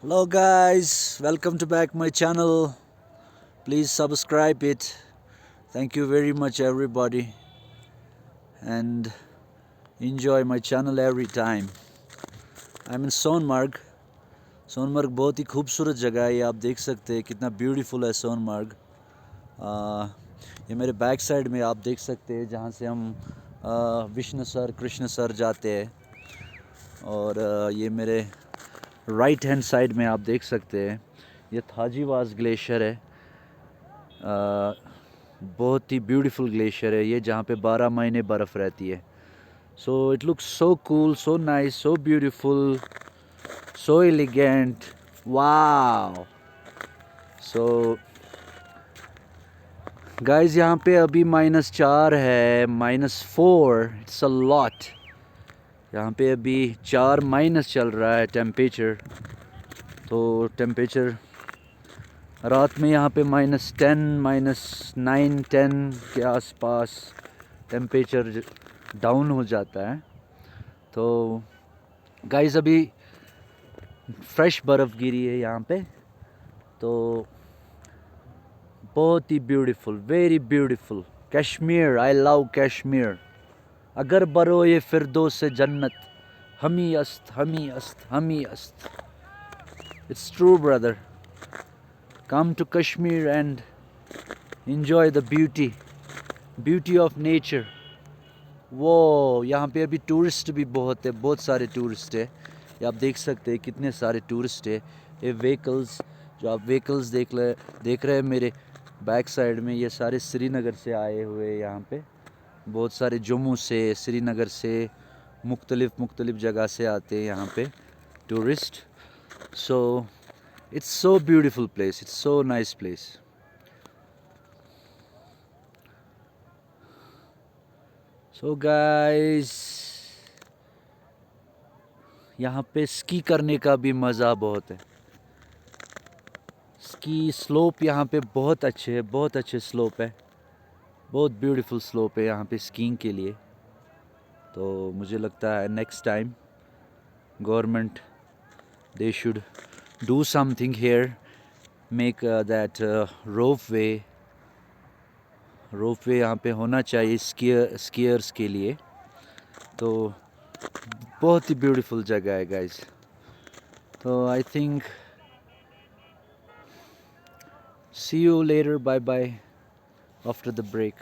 Hello guys, welcome to back my channel. Please subscribe it. Thank you very much everybody and enjoy my channel every time. I'm in sonmarg. sonmarg बहुत ही खूबसूरत जगह है, ये आप देख सकते हैं कितना ब्यूटीफुल है sonmarg. ये मेरे बैक साइड में आप देख सकते हैं जहाँ से हम विष्णु सर कृष्ण सर जाते हैं और ये मेरे राइट हैंड साइड में आप देख सकते हैं ये थाजीवास ग्लेशियर है. बहुत ही ब्यूटीफुल ग्लेशियर है ये जहाँ पे 12 महीने बर्फ़ रहती है. So it looks so cool, so nice, so beautiful, so elegant. Wow. So guys यहाँ पे अभी -4 है, -4. It's a lot. यहाँ पे अभी 4 माइनस चल रहा है टेम्परेचर. तो टेम्परेचर रात में यहाँ पे -10, -9, 10 के आसपास टेम्परेचर डाउन हो जाता है. तो गाइस अभी फ्रेश बर्फ़ गिरी है यहाँ पे. तो बहुत ही beautiful, very beautiful. Kashmir, I love Kashmir. अगर बरो ये फिरदौस से जन्नत, हमी अस्त, हमी अस्त, हमी अस्त. It's true brother. Come to Kashmir and enjoy the beauty of nature. वो यहाँ पे अभी टूरिस्ट भी बहुत है, बहुत सारे टूरिस्ट है. ये आप देख सकते हैं कितने सारे टूरिस्ट है. ये व्हीकल्स जो आप व्हीकल्स देख रहे हैं मेरे बैक साइड में, ये सारे श्रीनगर से आए हुए हैं यहाँ पे. बहुत सारे जम्मू से, श्रीनगर से, मुख्तलिफ जगह से आते हैं यहाँ पे tourist. So it's so beautiful place, it's so nice place. So guys, यहाँ पे स्की करने का भी मज़ा बहुत है. स्की स्लोप यहाँ पे बहुत अच्छे है, बहुत अच्छे स्लोप है, बहुत ब्यूटीफुल स्लोप है यहाँ पे स्कीइंग के लिए. तो मुझे लगता है next time government they should do something here, make that rope वे यहाँ पे होना चाहिए स्कीयर्स के लिए. तो बहुत ही ब्यूटीफुल जगह है गाइस. तो I think see you later, bye bye after the break.